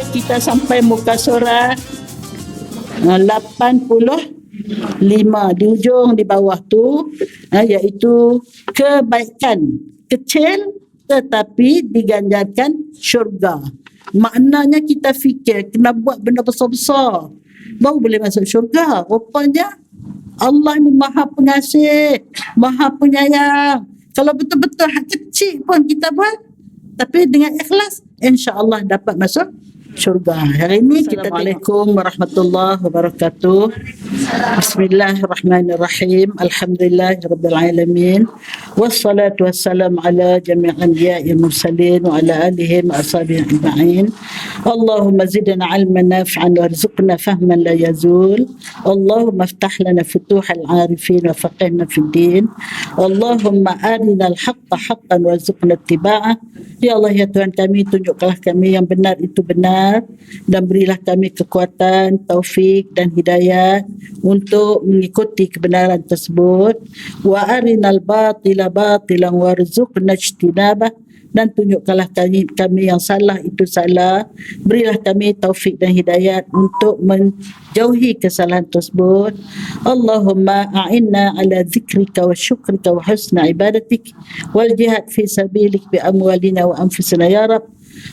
kita sampai muka surat 85 di ujung di bawah tu, iaitu kebaikan kecil tetapi diganjarkan syurga. Maknanya kita fikir kena buat benda besar-besar baru boleh masuk syurga. Rupanya Allah ni Maha Pengasih, Maha Penyayang. Kalau betul-betul hak kecil pun kita buat, tapi dengan ikhlas, insya-Allah dapat masuk syurga. Hari ini kita Assalamualaikum warahmatullahi wabarakatuh. Bismillahirrahmanirrahim. Alhamdulillahirabbil alamin. Wassalatu wassalamu ala jami'il anbiya'i mursalin wa ala alihi wa ashabihi ajma'in. Allahumma zidna 'ilman nafi'an warzuqna fahman la yazul. Allahumma iftah lana futuhal 'arifin wa faqihna fid din. Allahumma arina al-haqqa haqqan warzuqna ittiba'ah. Ya Allah, ya Tuhan kami, tunjukkanlah kami yang benar itu benar dan berilah kami kekuatan, taufik dan hidayah untuk mengikuti kebenaran tersebut. Wa arinal batila batilan warzuqna ijtinabah, dan tunjukkanlah kami yang salah itu salah, berilah kami taufik dan hidayat untuk menjauhi kesalahan tersebut. Allahumma a'inna ala zikrika wa syukrika wa husna ibadatik wal jihad fi sabilik bi amwalina wa anfusina ya Rab.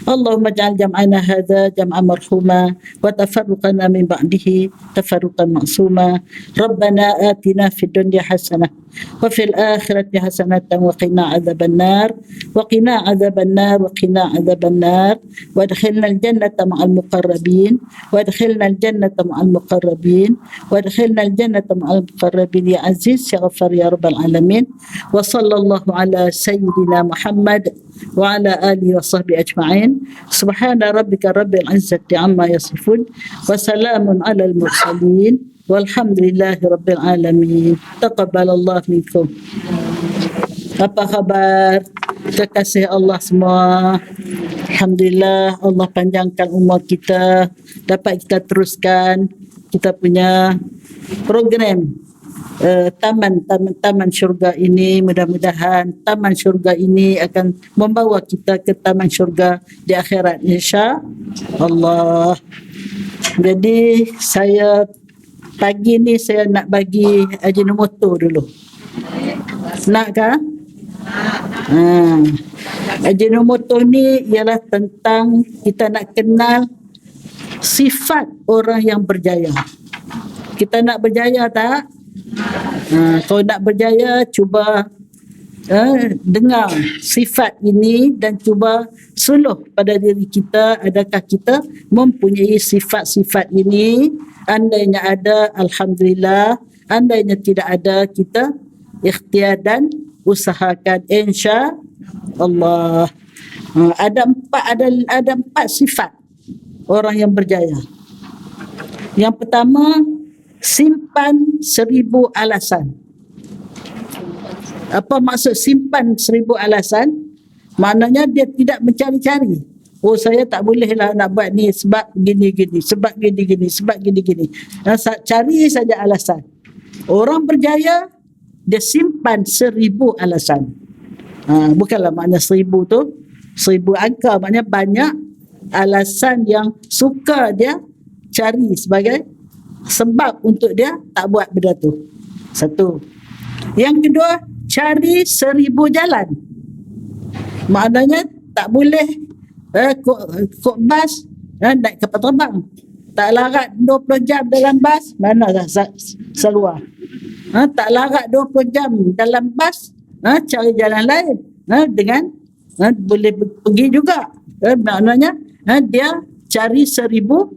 Allahumma ja'al jam'ana hadha jam'an marhuma wa tafarruqana min ba'dihi tafarruqan ma'suma. Rabbana atina fid dunya hasanah wa fil akhirati hasanatan wa qina adzabannar wa qina adzabannar wa qina adzabannar wa adkhilna al-jannata ma'al muqarrabin wa adkhilna al-jannata ma'al muqarrabin wa adkhilna al-jannata ma'al muqarrabin ya aziz ya ghafar ya rabbal alamin. Wa sallallahu ala sayyidina Muhammad wa ala alihi wa sahbihi ajma'in. Subhana rabbika rabbil izzati amma yasifun wa salamun alal mursalin walhamdulillahi rabbil alamin. Taqabbalallah minkum. Apa khabar kekasih Allah semua? Alhamdulillah, Allah panjangkan umur kita, dapat kita teruskan kita punya program taman syurga ini. Mudah-mudahan taman syurga ini akan membawa kita ke taman syurga di akhirat insya-Allah. Jadi saya pagi ni saya nak bagi Ajinomoto dulu. Nak ke? Ajinomoto ni ialah tentang kita nak kenal sifat orang yang berjaya. Kita nak berjaya tak? Kalau nak berjaya, cuba dengar sifat ini dan cuba suluh pada diri kita. Adakah kita mempunyai sifat-sifat ini? Andainya ada, alhamdulillah. Andainya tidak ada, kita ikhtiar dan usahakan insya-Allah. Ada empat sifat orang yang berjaya. Yang pertama, simpan 1000 alasan. Apa maksud simpan 1000 alasan? Maknanya dia tidak mencari-cari. Oh, saya tak bolehlah nak buat ni sebab gini-gini, sebab gini-gini, sebab gini-gini. Cari saja alasan. Orang berjaya, dia simpan 1000 alasan. Bukanlah makna 1000 tu 1000 angka, maknanya banyak alasan yang suka dia cari sebagai sebab untuk dia tak buat benda tu. Satu. Yang kedua, cari 1000 jalan. Maknanya tak boleh kok bas naik kapal terbang. Tak larat 20 jam dalam bas, mana dah seluar. Tak larat 20 jam dalam bas, cari jalan lain. Dengan boleh pergi juga. Maknanya dia cari 1000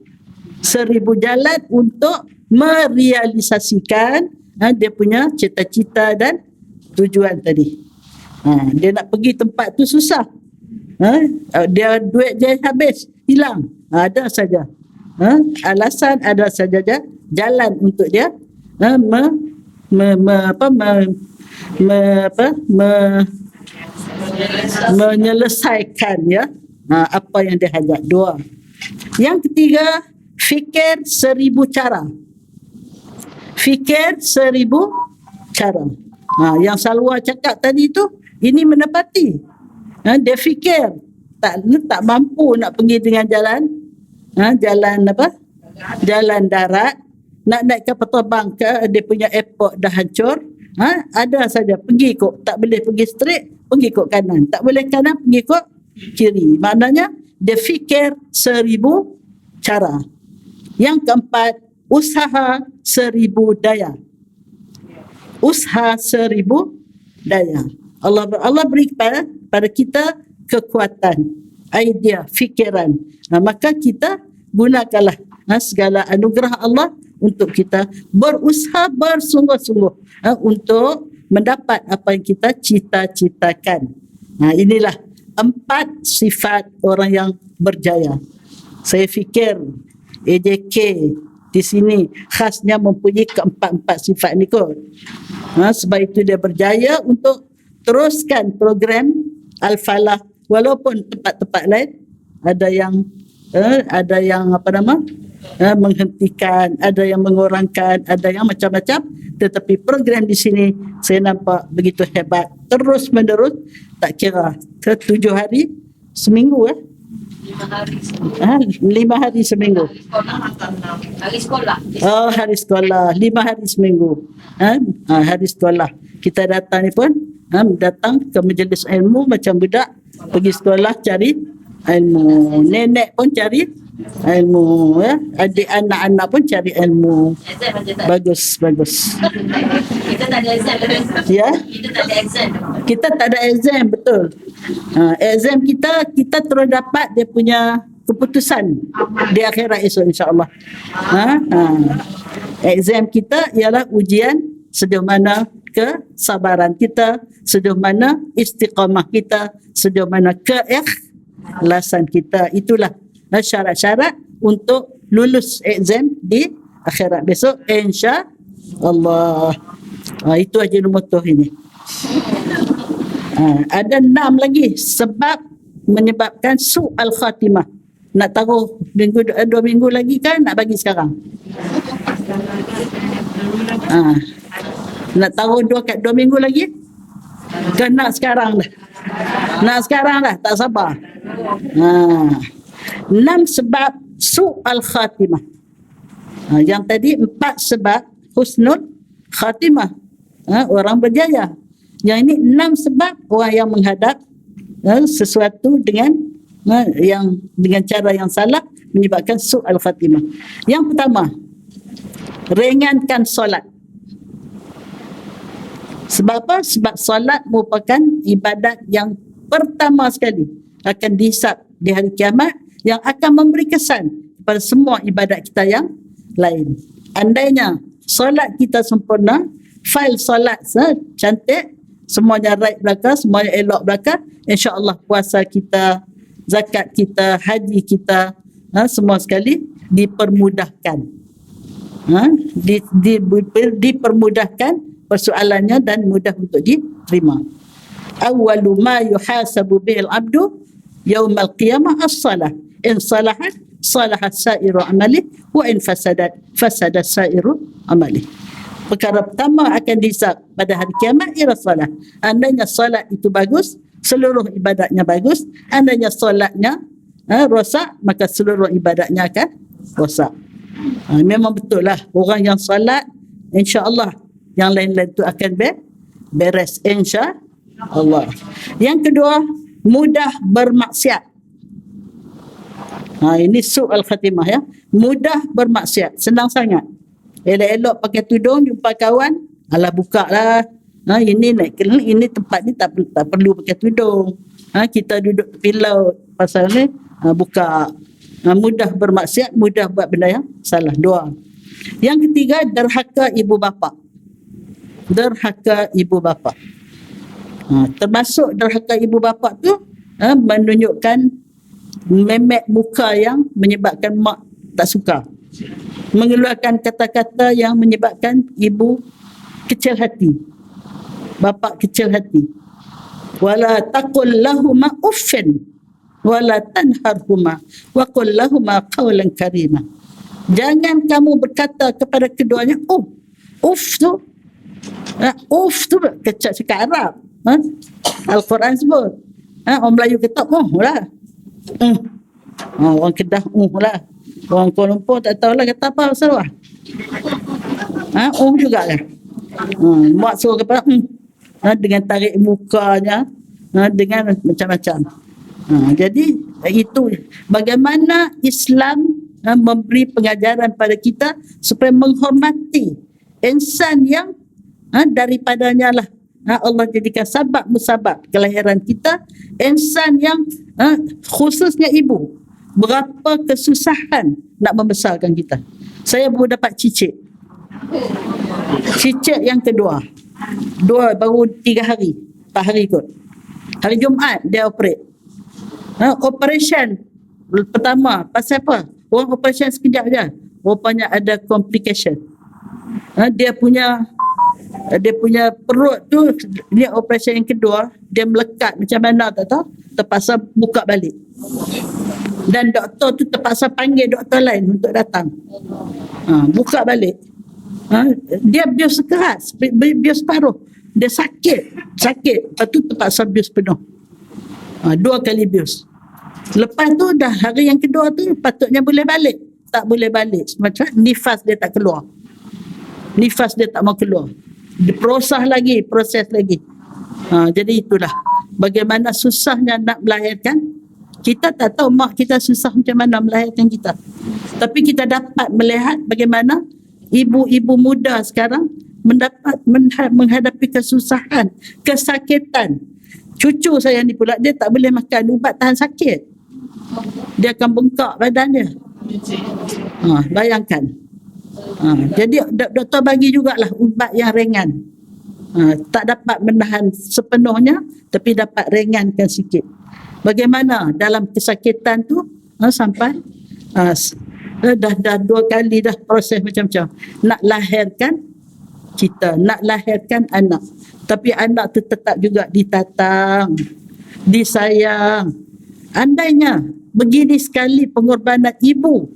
jalan untuk merealisasikan dia punya cita-cita dan tujuan tadi. Dia nak pergi tempat tu susah. Dia duit dia habis, hilang. Ada saja alasan, ada saja jalan untuk dia menyelesaikan apa yang dia hajat. Dua. Yang ketiga, fikir 1000 cara. Fikir 1000 cara. Yang Salwa cakap tadi tu, ini menepati. Dia fikir tak mampu nak pergi dengan jalan Jalan apa? Jalan darat. Nak naik kapal terbang ke dia punya airport dah hancur. Ada saja pergi kok, tak boleh pergi straight, pergi kok kanan, tak boleh kanan, pergi kok kiri. Maknanya dia fikir 1000 cara. Yang keempat, usaha 1000 daya. Usaha 1000 daya. Allah beri pada kita kekuatan, idea, fikiran. Maka kita gunakanlah segala anugerah Allah untuk kita berusaha bersungguh-sungguh untuk mendapat apa yang kita cita-citakan. Inilah 4 sifat orang yang berjaya. Saya fikir AJK di sini khasnya mempunyai keempat-empat sifat ni kot. Sebab itu dia berjaya untuk teruskan program Al-Falah, walaupun tempat-tempat lain ada yang menghentikan, ada yang mengurangkan, ada yang macam-macam, tetapi program di sini saya nampak begitu hebat, terus menerus, tak kira ke 7 hari seminggu 5 hari seminggu. Hari sekolah. Hari sekolah 5 hari seminggu. Hari sekolah kita datang ni pun datang ke majlis ilmu macam budak pergi sekolah cari ilmu, nenek pun cari ilmu, adik anak-anak pun cari ilmu. Bagus. Kita tak ada exam. Ya, Kita tak ada exam. kita tak ada exam, betul. Exam kita terus dapat dia punya keputusan di akhirat esok, insya-Allah. Exam kita ialah ujian sejauh mana kesabaran kita, sejauh mana istiqamah kita, sejauh mana keikhlasan kita. Itulah syarat-syarat untuk lulus exam di akhirat besok, insya-Allah. Itu aja motoh ini. Ada 6 lagi sebab menyebabkan su'al khatimah. Nak taruh 2 minggu lagi kan, nak bagi sekarang? Nak taruh 2 minggu lagi? Kan nak sekarang dah? Nak sekarang dah, tak sabar. 6 sebab su'al khatimah. Yang tadi 4 sebab husnul khatimah, orang berjaya. Yang ini 6 sebab orang yang menghadap sesuatu dengan cara yang salah menyebabkan su'al khatimah. Yang pertama, ringankan solat. Sebab apa? Sebab solat merupakan ibadat yang pertama sekali akan dihisap di hari kiamat, yang akan memberi kesan kepada semua ibadat kita yang lain. Andainya solat kita sempurna, fail solat cantik, semuanya right belaka, semuanya elok belaka, insya-Allah puasa kita, zakat kita, haji kita, semua sekali dipermudahkan. Dipermudahkan persoalannya dan mudah untuk diterima. Awwalu ma yuhasabu bihil abdu yaumal qiyamah as-salah. In salahat salahat sa'iru amalih, wa in fasadat fasadat sa'iru amalih. Perkara pertama akan dihisab pada hari kiamat ialah solat. Andainya solat itu bagus, seluruh ibadatnya bagus. Andainya solatnya rosak, maka seluruh ibadatnya akan rosak. Memang betul lah, orang yang solat, insya-Allah yang lain-lain itu akan beres, insya-Allah. Yang kedua, mudah bermaksiat. Ini su'al khatimah ya. Mudah bermaksiat, senang sangat. Elok-elok pakai tudung, jumpa kawan, alah buka lah. Ini naik ini tempat ni tak perlu pakai tudung. Kita duduk tepi laut, pasal ni buka. Mudah bermaksiat, mudah buat benda yang salah. 2. Yang ketiga, derhaka ibu bapa. Derhaka ibu bapa. Termasuk derhaka ibu bapa tu menunjukkan memek muka yang menyebabkan mak tak suka, mengeluarkan kata-kata yang menyebabkan ibu kecil hati, bapa kecil hati. Wala taqul lahuma uffin wala tanharhuma wa qul lahuma qawlan karima. Jangan kamu berkata kepada keduanya uff tu kecak cakap Arab. Al-Quran sebut. Orang Melayu kata lah. Orang Kedah lah. Orang Kuala Lumpur tak tahulah kata apa pasal wah. Juga lah. Mak suruh kata dengan tarik mukanya, dengan macam-macam. Jadi itu bagaimana Islam memberi pengajaran pada kita supaya menghormati insan yang daripadanya lah Allah jadikan sabab musabab kelahiran kita, insan yang khususnya ibu berapa kesusahan nak membesarkan kita. Saya baru dapat cicit yang kedua baru 3 hari 4 hari kot. Hari Jumaat dia operate. Operation pertama pasal apa? Orang operation sekejap je, rupanya ada complication. Dia punya perut tu, dia operation yang kedua, dia melekat macam mana tak tahu, terpaksa buka balik. Dan doktor tu terpaksa panggil doktor lain untuk datang. Buka balik. Dia bius keras, bius paruh. Dia sakit. Lepas tu terpaksa bius penuh. 2 kali bius. Lepas tu dah hari yang kedua tu patutnya boleh balik. Tak boleh balik. Macam nifas dia tak keluar. Nifas dia tak mau keluar. Diproses lagi. Jadi itulah bagaimana susahnya nak melahirkan. Kita tak tahu mak kita susah macam mana melahirkan kita. Tapi kita dapat melihat bagaimana ibu-ibu muda sekarang menghadapi kesusahan, kesakitan. Cucu saya ni pula, dia tak boleh makan ubat tahan sakit. Dia akan bengkak badan dia. Bayangkan. Jadi doktor bagi jugalah ubat yang ringan. Tak dapat menahan sepenuhnya, tapi dapat ringankan sikit. Bagaimana dalam kesakitan tu sampai dah 2 kali dah proses macam-macam. Nak lahirkan anak. Tapi anak tu tetap juga ditatang, disayang. Andainya begini sekali pengorbanan ibu,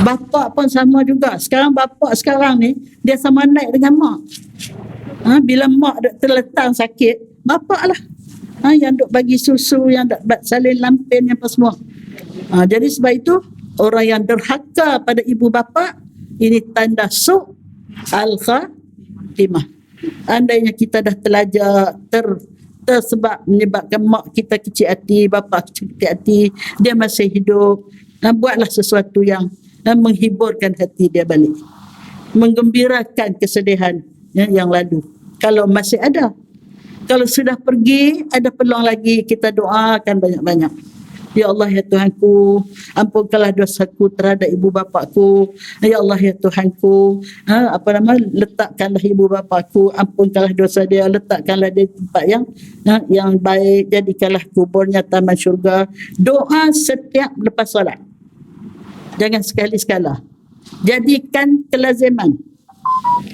bapa pun sama juga. Sekarang bapa sekarang ni dia sama naik dengan mak. Bila mak terletang sakit, bapa lah yang duk bagi susu, yang duk salin lampin, yang apa semua. Jadi sebab itu orang yang derhaka pada ibu bapa ini tanda su' al-khatimah. Andainya kita dah terlajar tersebab menyebabkan mak kita kecil hati, bapa kecil hati, dia masih hidup, buatlah sesuatu yang menghiburkan hati dia balik, menggembirakan kesedihan yang lalu kalau masih ada. Kalau sudah pergi, ada peluang lagi, kita doakan banyak-banyak. Ya Allah ya Tuhanku, ampunkanlah dosaku terhadap ibu bapaku. Ya Allah ya Tuhanku, letakkanlah ibu bapaku, ampunkanlah dosa dia, letakkanlah dia di tempat yang baik, jadikanlah kuburnya taman syurga. Doa setiap lepas solat. Jangan sekali-sekala. Jadikan kelaziman.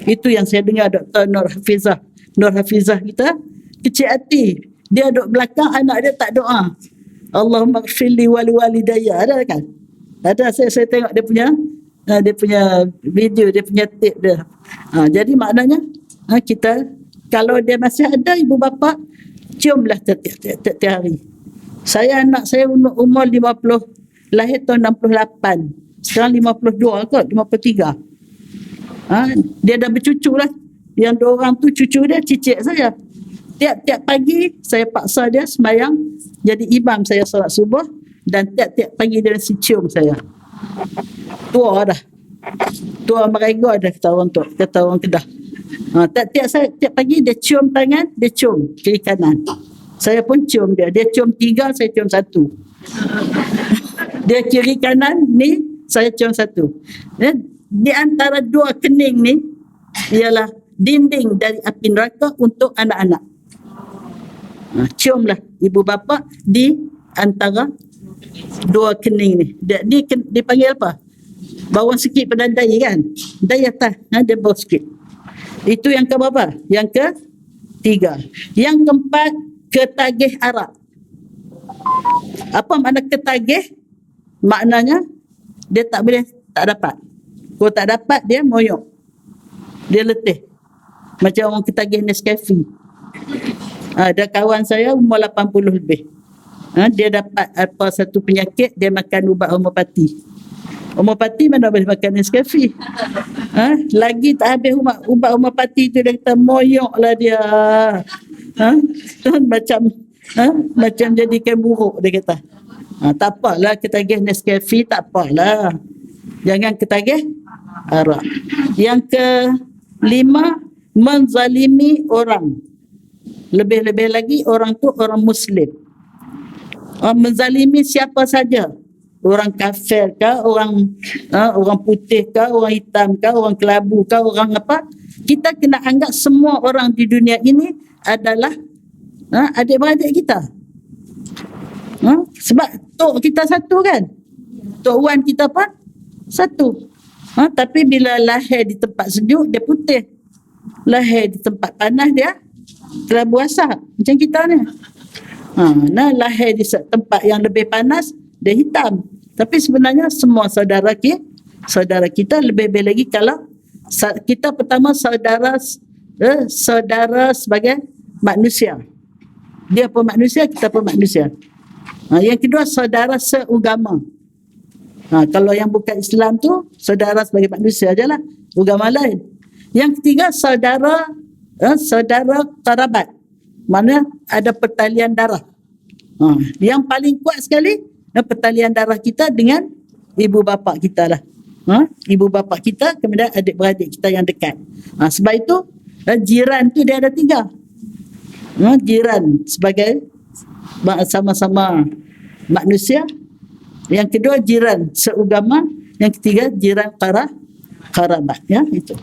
Itu yang saya dengar Dr. Nur Hafizah kita kecil hati. Dia duduk belakang, anak dia tak doa. Allahumma ghfirli wali walidayya. Ada kan? Ada, saya tengok dia punya video, dia punya tape dia. Jadi maknanya kita, kalau dia masih ada ibu bapa, ciumlah tiap hari. Anak saya umur 50, lahir tahun 68. Sekarang 52 kot, 53. Dia dah bercucu lah. Yang 2 orang tu cucu dia cicit saya. Tiap-tiap pagi saya paksa dia sembahyang jadi imam saya solat subuh, dan tiap-tiap pagi dia mesti cium saya. Tua mereka dah kata orang Kedah. Tiap pagi dia cium tangan, dia cium kiri kanan. Saya pun cium dia. Dia cium 3, saya cium 1. Dia kiri kanan ni, saya cium 1. Di antara 2 kening ni ialah dinding dari api neraka untuk anak-anak. Ciumlah ibu bapa di antara 2 kening ni. Dia dipanggil apa? Bawah sikit pada dai kan? Dai atas, dia bawah sikit. Itu yang ke berapa? Yang ke 3. Yang keempat, ketagih arak. Apa makna ketagih? Maknanya dia tak dapat. Kalau tak dapat, dia moyok. Dia letih. Macam orang ketagih Nescafe. Ada kawan saya umur 80 lebih. Dia dapat satu penyakit, dia makan ubat homopati. Umar Pati mana boleh makan Nescafe. Lagi tak habis ubat Umar Pati tu, dia kata moyok lah dia. Macam jadikan buruk, dia kata. Tak apalah ketagih Nescafe, tak apalah. Jangan ketagih arak. Yang kelima, menzalimi orang. Lebih-lebih lagi orang tu orang Muslim. Menzalimi siapa saja. Orang kafir kah, orang putih kah, orang hitam kah, orang kelabu kah, orang apa. Kita kena anggap semua orang di dunia ini adalah adik-beradik kita. Sebab tok kita satu kan. Tok Wan kita pun satu. Tapi bila lahir di tempat sejuk, dia putih. Lahir di tempat panas, dia kelabu asap. Macam kita ni. Lahir di tempat yang lebih panas, dia hitam. Tapi sebenarnya semua saudara kita, lebih-lebih lagi kalau kita pertama saudara sebagai manusia. Dia pun manusia, kita pun manusia. Yang kedua, saudara seugama. Kalau yang bukan Islam tu, saudara sebagai manusia je lah, agama lain. Yang ketiga, saudara karabat. Mana ada pertalian darah. Yang paling kuat sekali, pertalian darah kita dengan ibu bapa kita lah. Ibu bapa kita, kemudian adik-beradik kita yang dekat. Sebab itu, jiran tu dia ada 3. Jiran sebagai sama-sama manusia. Yang kedua, jiran seugama. Yang ketiga, jiran karabat. Ya, itu.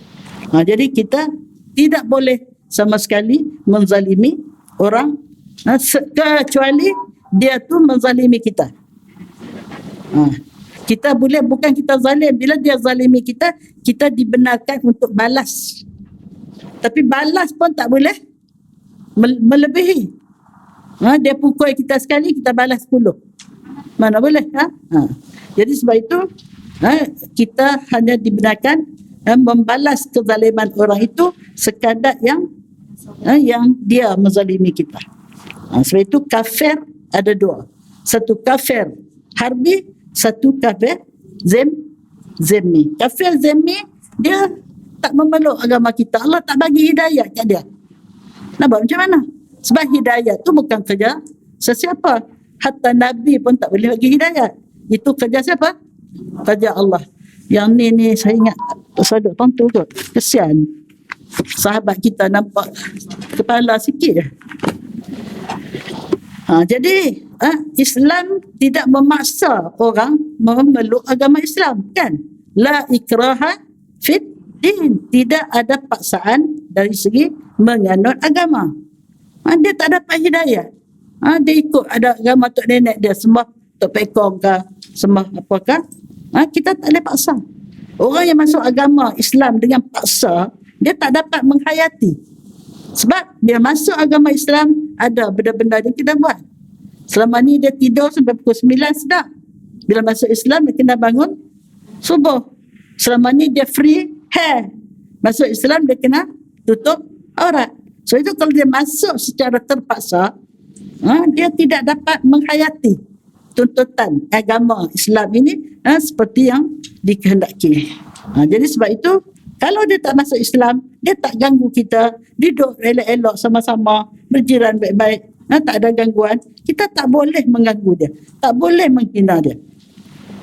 Jadi kita tidak boleh sama sekali menzalimi orang, kecuali dia tu menzalimi kita. Kita boleh, bukan kita zalim. Bila dia zalimi kita, kita dibenarkan untuk balas. Tapi balas pun tak boleh melebihi. Dia pukul kita sekali, kita balas 10. Mana boleh? Jadi sebab itu kita hanya dibenarkan membalas kezaliman orang itu sekadar yang dia menzalimi kita. Sebab itu kafir ada 2. Satu kafir harbi, satu kafir zimmi. Kafir zimmi, dia tak memeluk agama kita. Allah tak bagi hidayah kat dia. Nampak macam mana? Sebab hidayah tu bukan kerja sesiapa. Hatta Nabi pun tak boleh bagi hidayah. Itu kerja siapa? Kerja Allah. Yang ni saya ingat Saduk tontu kot. Kesian. Sahabat kita nampak kepala sikit je. Jadi Islam tidak memaksa orang memeluk agama Islam, kan? La ikraha fit din. Tidak ada paksaan dari segi menganut agama. Dia tak dapat hidayah. Dia ikut ada agama tok nenek dia, sembah tok pekong ke, sembah apakah. Kita tak boleh paksa. Orang yang masuk agama Islam dengan paksa, dia tak dapat menghayati. Sebab dia masuk agama Islam, ada benda-benda dia kena buat. Selama ni dia tidur sampai pukul 9 sedap. Bila masuk Islam, dia kena bangun subuh. Selama ni dia free hair. Masuk Islam, dia kena tutup aurat. So itu kalau dia masuk secara terpaksa, dia tidak dapat menghayati tuntutan agama Islam ini seperti yang dikehendaki. Jadi sebab itu, kalau dia tak masuk Islam, dia tak ganggu kita, duduk elok-elok sama-sama, berjiran baik-baik, tak ada gangguan, kita tak boleh mengganggu dia, tak boleh menghina dia.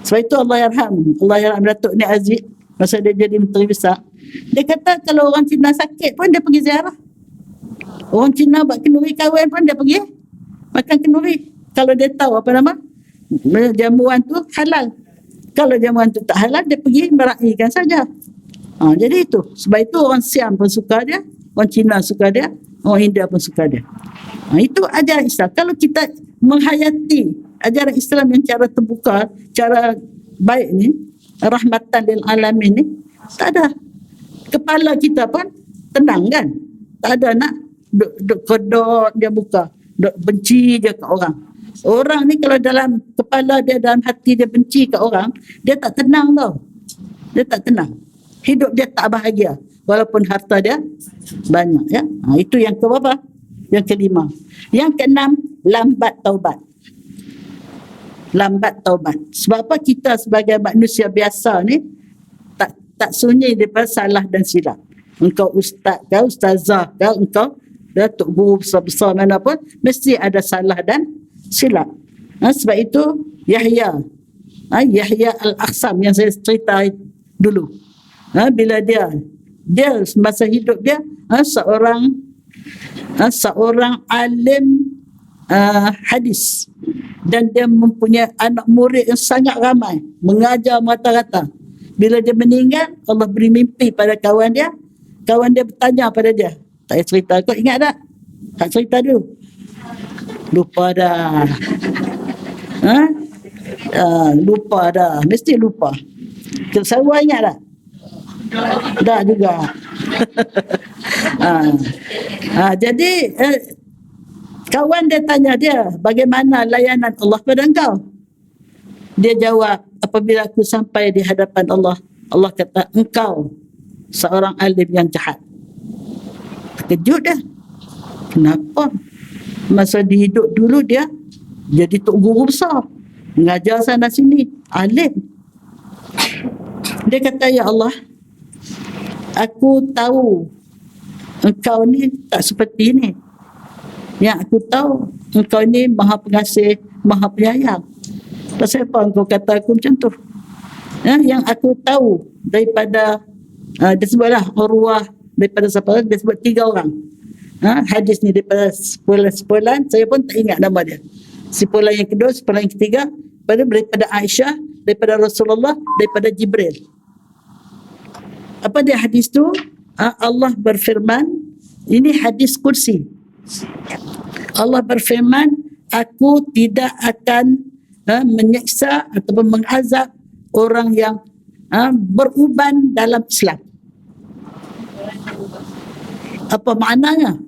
Sebab itu Allah yarham Datuk Ni Aziz, masa dia jadi Menteri Besar, dia kata kalau orang Cina sakit pun dia pergi ziarah. Orang Cina buat kenduri kahwin pun dia pergi makan kenduri. Kalau dia tahu apa nama jamuan tu halal. Kalau jamuan tu tak halal, dia pergi meraihkan saja. Jadi itu. Sebab itu orang Siam pun suka dia, orang Cina suka dia, orang India pun suka dia. Itu ajaran Islam. Kalau kita menghayati ajaran Islam yang cara terbuka, cara baik ni, rahmatan lil alamin ni, tak ada. Kepala kita pun tenang kan? Tak ada nak duk kodok dia buka, duk benci je kat orang. Orang ni kalau dalam kepala dia, dalam hati dia benci kat orang, dia tak tenang tau. Dia tak tenang. Hidup dia tak bahagia walaupun harta dia banyak, ya. Itu yang keberapa? Yang kelima. Yang keenam, lambat taubat. lambat taubat. Sebab apa? Kita sebagai manusia biasa ni tak sunyi daripada salah dan silap. Engkau ustaz kau, ustazah kau, engkau datuk guru besar-besar mana pun, mesti ada salah dan silap. Sebab itu Yahya Al-Aqsam yang saya cerita dulu, bila dia masa hidup dia seorang alim hadis, dan dia mempunyai anak murid yang sangat ramai, mengajar merata-rata. Bila dia meninggal, Allah beri mimpi pada kawan dia bertanya pada dia, tak payah cerita, kau ingat tak? Tak cerita dulu. Lupa dah. Lupa dah, mesti lupa. Kesawa ingat tak? Dah juga. Jadi kawan dia tanya dia, bagaimana layanan Allah pada engkau? Dia jawab, apabila aku sampai di hadapan Allah, Allah kata, engkau seorang alim yang jahat. Terkejut dah. Kenapa? Masa dihidup dulu dia jadi tok guru besar, mengajar sana sini, alim. Dia kata, ya Allah, aku tahu engkau ni tak seperti ini. Yang aku tahu, engkau ni maha pengasih, maha penyayang. Pasal apa engkau kata aku macam tu? Yang aku tahu daripada dia sebutlah Urwah, daripada siapa? Dia sebut 3 orang. Hadis ni daripada sepulan, saya pun tak ingat nama dia. Sepulan yang kedua, sepulan yang ketiga, daripada Aisyah, daripada Rasulullah, daripada Jibril. Apa dia hadis tu? Allah berfirman, ini hadis kursi. Allah berfirman, aku tidak akan menyiksa ataupun mengazab orang yang beruban dalam Islam. Apa maknanya?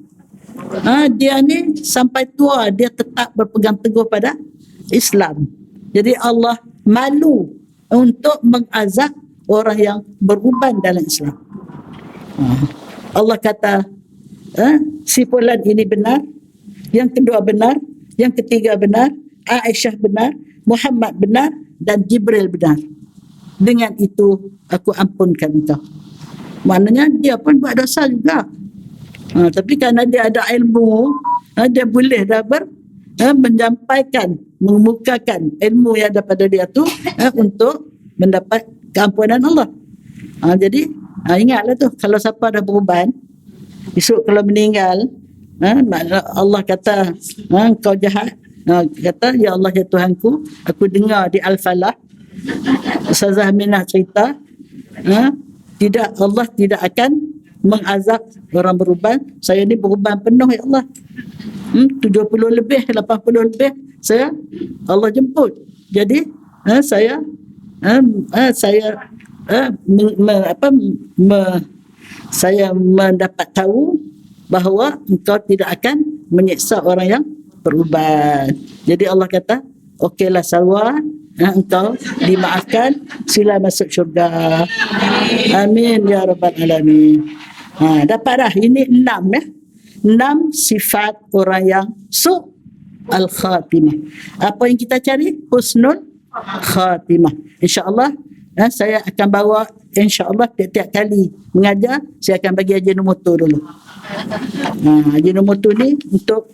Dia ni sampai tua dia tetap berpegang teguh pada Islam. Jadi Allah malu untuk mengazab orang yang beruban dalam Islam. Allah kata, si fulan ini benar, yang kedua benar, yang ketiga benar, Aisyah benar, Muhammad benar, dan Jibril benar. Dengan itu aku ampunkan engkau. Maknanya dia pun buat dosa juga. Tapi kerana dia ada ilmu, dia boleh dah menyampaikan, mengemukakan ilmu yang ada pada dia tu untuk mendapat keampunan Allah. Jadi ingatlah tu, kalau siapa dah beruban, esok kalau meninggal, Allah kata, kau jahat. Kata, ya Allah ya Tuhanku, aku dengar di Al-Falah Ustazah Aminah cerita, Allah tidak akan mengazab orang beruban. Saya ni beruban penuh ya Allah, 70 lebih, 80 lebih Allah jemput. Jadi saya mendapat tahu bahawa engkau tidak akan menyiksa orang yang beruban. Jadi Allah kata, okeylah Salwa, engkau dimaafkan, sila masuk syurga. Amin ya rabbal alamin. Dapat dah, ini 6 sifat orang yang al-khatimah. Apa yang kita cari? Husnul khatimah. InsyaAllah saya akan bawa, insyaAllah tiap-tiap kali mengajar, saya akan bagi Ajinomoto dulu. Ajinomoto ni untuk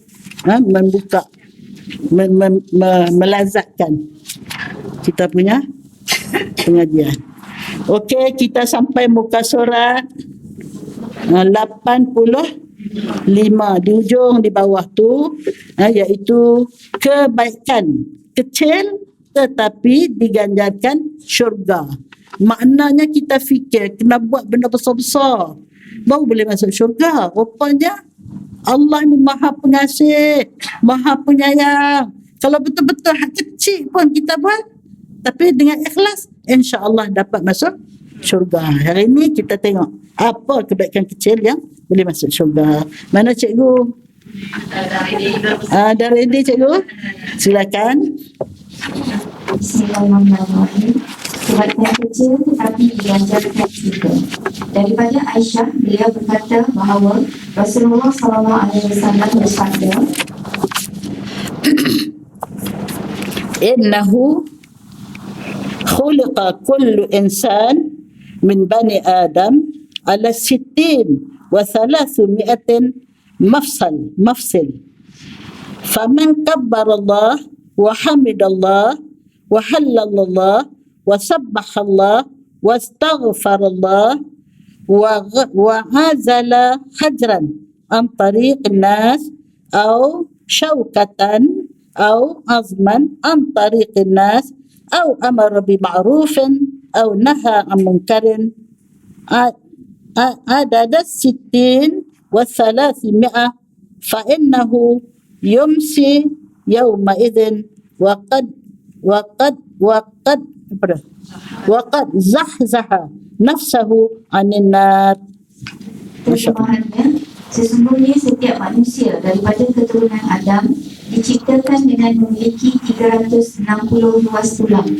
membuka, melazatkan kita punya pengajian. Okey, kita sampai muka surat 85 di ujung di bawah tu, iaitu kebaikan kecil tetapi diganjarkan syurga. Maknanya kita fikir kena buat benda besar-besar baru boleh masuk syurga. Rupanya Allah ni maha pengasih, maha penyayang. Kalau betul-betul hak kecil pun kita buat, tapi dengan ikhlas, insya-Allah dapat masuk syurga. Hari ini kita tengok apa kebaikan kecil yang boleh masuk syurga. Mana cikgu? Dah ready cikgu? Silakan. Bismillahirrahmanirrahim. Kebaikan kecil tetapi diganjarkan juga. Daripada Aisyah, beliau berkata bahawa Rasulullah SAW bersabda, innahu khuliqa kullu insan min bani Adam ala sittin wa thalathumi'atin mafsil. Faman kabbara Allah wa hamidallah wa hallalallah wa sabbahallah wa astaghfarallah wa azala hajran an tariq nas au syaukatan au azman an tariq nas au amara bi ma'rufin au naha an munkarin adada sittin wa thalathimi'ah fa innahu yumsi yawma idhin wa qad zahzaha nafsahu anin nar. Terjemahannya, sesungguhnya setiap manusia daripada keturunan Adam diciptakan dengan memiliki 360 ruas tulang.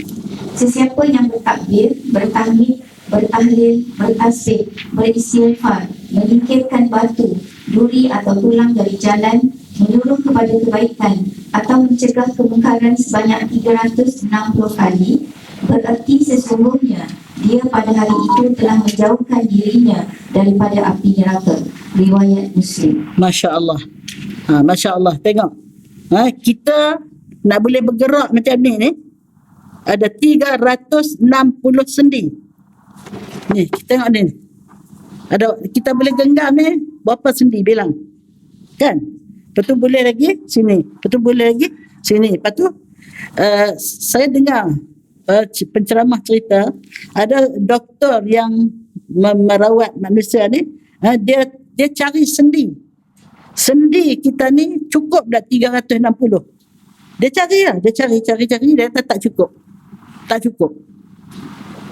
Sesiapa yang bertakbir, bertahmid, bertahlil, bertasbih, beristighfar, menyingkirkan batu, duri atau tulang dari jalan, menyuruh kepada kebaikan atau mencegah kemungkaran sebanyak 360 kali, bererti sesungguhnya dia pada hari itu telah menjauhkan dirinya daripada api neraka. Riwayat Muslim. Masya Allah. Masya Allah. Tengok. Kita nak boleh bergerak macam ni. Ada 360 sendi. Ni, kita tengok ni. Kita boleh genggam ni. Berapa sendi bilang? Kan? Lepas tu boleh lagi sini. Lepas tu boleh lagi sini. Lepas tu saya dengar penceramah cerita ada doktor yang merawat manusia ni, dia cari sendi kita ni cukup dah 360. Dia cari dia tak cukup.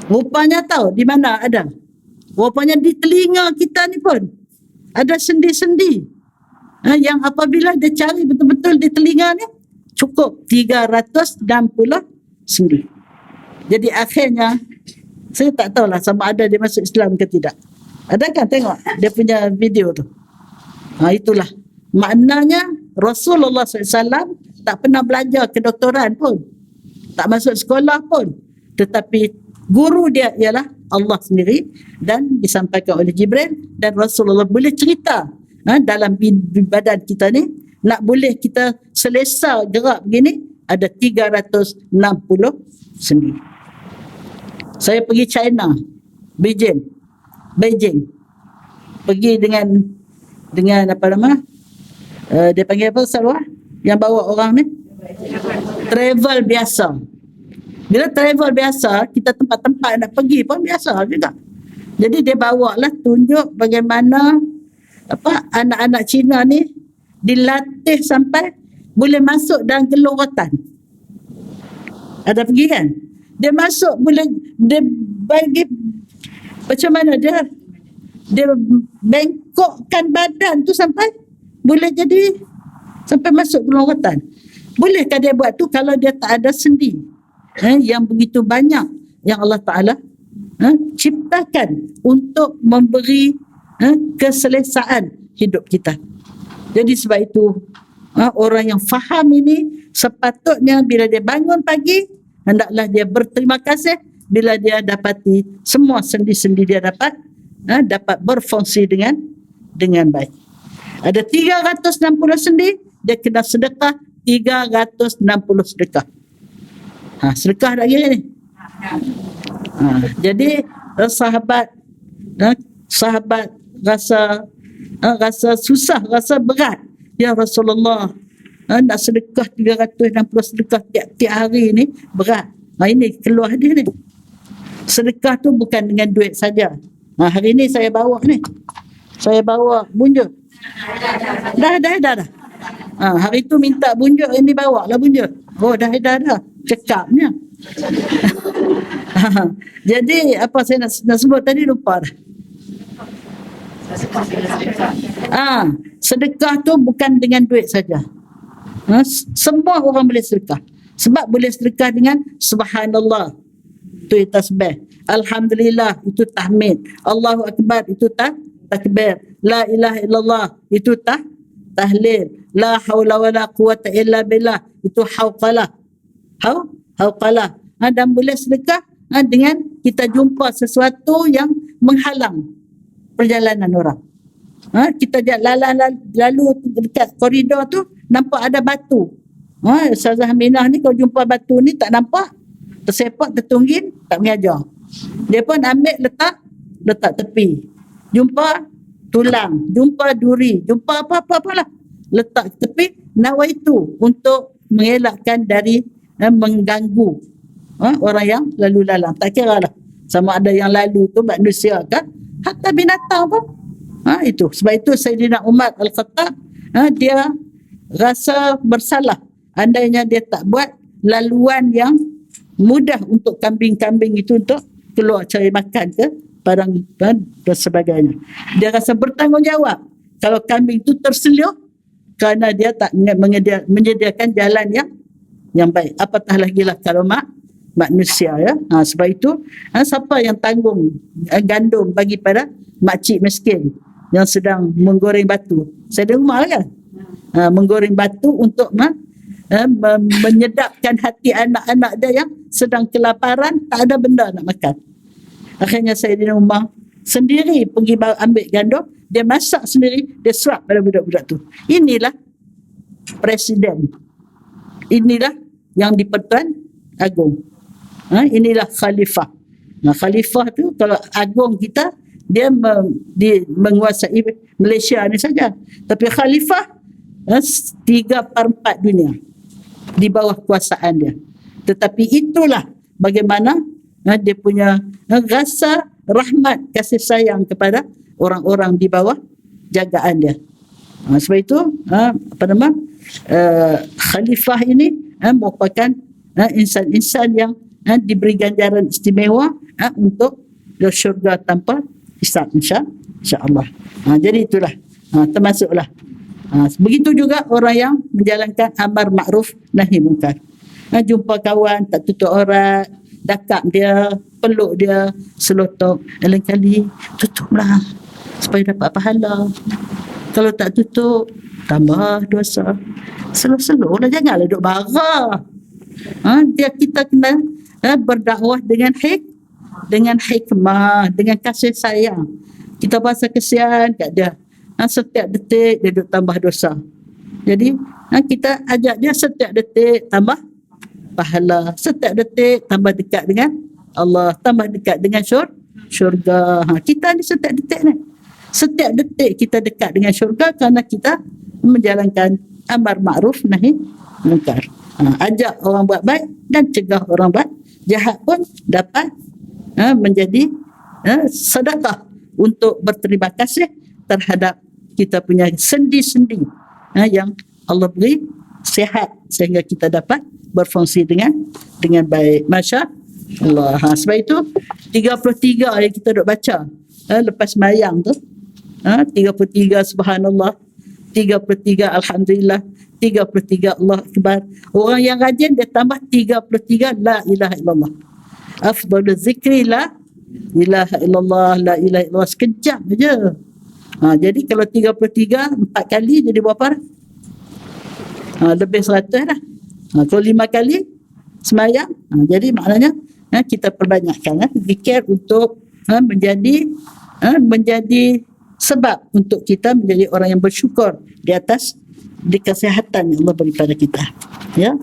Rupanya tahu di mana ada, rupanya di telinga kita ni pun ada sendi-sendi yang apabila dia cari betul-betul di telinga ni cukup 360 sendi. Jadi akhirnya saya tak tahulah sama ada dia masuk Islam ke tidak. Ada kan tengok dia punya video tu. Itulah maknanya Rasulullah SAW tak pernah belajar kedoktoran pun, tak masuk sekolah pun, tetapi guru dia ialah Allah sendiri dan disampaikan oleh Jibril, dan Rasulullah boleh cerita dalam badan kita ni, nak boleh kita selesa gerak begini ada 360 sendi. Saya pergi China, Beijing. Pergi dengan apa nama? Dia panggil apa Salwa? Yang bawa orang ni? Travel biasa. Bila travel biasa, kita tempat-tempat nak pergi pun biasa juga. Jadi dia bawa lah, tunjuk bagaimana anak-anak Cina ni dilatih sampai boleh masuk dalam geloratan. Ada pergi kan? Dia masuk boleh, dia bagi macam mana dia bengkokkan badan tu sampai boleh jadi sampai masuk geloratan. Bolehkah dia buat tu kalau dia tak ada sendi yang begitu banyak yang Allah Ta'ala ciptakan untuk memberi keselesaan hidup kita. Jadi sebab itu orang yang faham ini sepatutnya bila dia bangun pagi hendaklah dia berterima kasih bila dia dapati semua sendi-sendi dia dapat berfungsi dengan baik. Ada 360 sendi, dia kena sedekah 360 sedekah. Sedekah tak kira ni. Jadi sahabat rasa susah, rasa berat. Ya Rasulullah, nak sedekah 360 sedekah tiap hari ni berat. Ini keluar hadis ni. Sedekah tu bukan dengan duit saja. Hari ni saya bawa ni. Saya bawa bunjuk. Dah. Hari tu minta bunjuk, ini bawa lah bunjuk. Oh dah. Cekapnya. Jadi apa saya nak sebut tadi lupa dah. Sedekah tu bukan dengan duit saja. Semua orang boleh sedekah. Sebab boleh sedekah dengan subhanallah, itu tasbih. Alhamdulillah, itu tahmid. Allahu Akbar, itu takbir. La ilaha illallah, itu tahlil. La hawla wa la quwata illa billah, itu hawqalah. hauqalah. Dan boleh sedekah dengan kita jumpa sesuatu yang menghalang perjalanan orang. Kita lalu dekat koridor tu nampak ada batu. Ustazah Aminah ni kalau jumpa batu ni tak nampak, tersepak, tertunggin, tak mengajar. Dia pun ambil letak tepi. Jumpa tulang, jumpa duri, jumpa apa-apa lah, letak tepi. Nawaitu untuk mengelakkan dari mengganggu orang yang lalu lalang. Tak kira lah sama ada yang lalu tu manusia ke hatta binatang pun. Itu sebab itu Sayyidina Umar Al-Khattab dia rasa bersalah andainya dia tak buat laluan yang mudah untuk kambing-kambing itu untuk keluar cari makan ke barang dan sebagainya. Dia rasa bertanggungjawab kalau kambing itu terseluh kerana dia tak menyediakan jalan yang baik. Apatah lagi lah kalau manusia ya. Sebab itu siapa yang tanggung gandum bagi pada makcik miskin yang sedang menggoreng batu? Saya di rumah kan, menggoreng batu untuk menyedapkan hati anak-anak dia yang sedang kelaparan, tak ada benda nak makan. Akhirnya saya di rumah sendiri pergi ambil gandum, dia masak sendiri, dia suap pada budak-budak tu. Inilah presiden, inilah yang di-Pertuan Agong, inilah khalifah. Khalifah tu kalau agung kita, dia menguasai Malaysia ni saja, tapi khalifah 3/4 dunia di bawah kuasaan dia. Tetapi itulah bagaimana dia punya rasa rahmat, kasih sayang kepada orang-orang di bawah jagaan dia. Sebab itu khalifah ini merupakan insan-insan yang diberi ganjaran istimewa untuk syurga tanpa hisab, insya-Allah. Jadi itulah termasuklah. Begitu juga orang yang menjalankan amar makruf nahi munkar. Jumpa kawan tak tutup aurat, dakap dia, peluk dia, selotok, lain kali tutuplah supaya dapat pahala. Kalau tak tutup tambah dosa. Slow-slow lah, janganlah duduk marah. Kita kena berdakwah dengan hikmah, dengan kasih sayang. Kita rasa kesian kat dia. Setiap detik dia duduk tambah dosa. Jadi kita ajak dia setiap detik tambah pahala, setiap detik tambah dekat dengan Allah, tambah dekat dengan syurga. Kita ni setiap detik kita dekat dengan syurga kerana kita menjalankan amar makruf nahi munkar. Ajak orang buat baik dan cegah orang buat jahat pun dapat menjadi sedekah untuk berterima kasih terhadap kita punya sendi-sendi yang Allah beri sihat sehingga kita dapat berfungsi dengan baik. Masya-Allah. Sebab itu 33 yang kita duk baca lepas sembahyang tu, 33 subhanallah, 33 alhamdulillah, 33 Allah akbar. Orang yang rajin dia tambah 33 la ilaha illallah. Afdalul zikri la ilaha illallah, la ilaha illallah, sekejap aja. Jadi kalau 33 4 kali jadi berapa dah? Lebih 100 dah. Kalau 5 kali sembahyang, jadi maknanya kita perbanyakkan zikir untuk menjadi sebab untuk kita menjadi orang yang bersyukur di atas kesihatan yang Allah beri pada kita. Ya.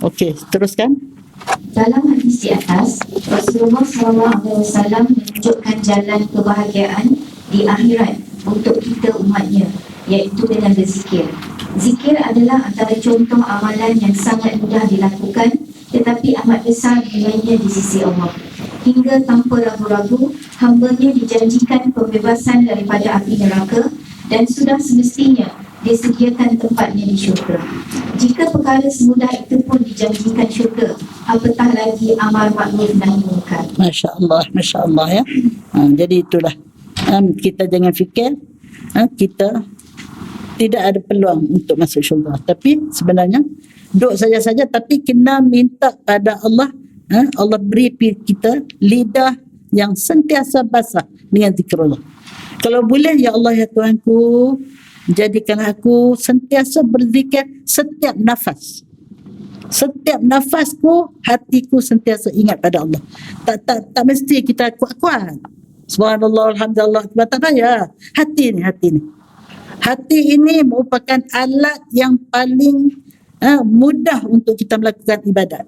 Okey, teruskan. Dalam hadis di atas, Rasulullah SAW menunjukkan jalan kebahagiaan di akhirat untuk kita umatnya, iaitu dengan berzikir. Zikir adalah antara contoh amalan yang sangat mudah dilakukan tetapi amat besar nilainya di sisi Allah. Hingga tanpa ragu-ragu, hamba-Nya dijanjikan pembebasan daripada api neraka dan sudah semestinya disediakan tempatnya di syurga. Jika perkara semudah itu pun dijanjikan syurga, apatah lagi amar makruf nahi munkar. Masya-Allah ya. Jadi itulah kita jangan fikir kita tidak ada peluang untuk masuk syurga, tapi sebenarnya duduk saja-saja, tapi kena minta pada Allah. Allah beri kita lidah yang sentiasa basah dengan zikrullah. Kalau boleh, ya Allah ya Tuhanku, jadikan aku sentiasa berzikir setiap nafas. Setiap nafasku, hatiku sentiasa ingat pada Allah. Tak mesti kita kuat-kuat. Subhanallah, alhamdulillah, tak payah. Hati ni. Hati ini merupakan alat yang paling mudah untuk kita melakukan ibadat.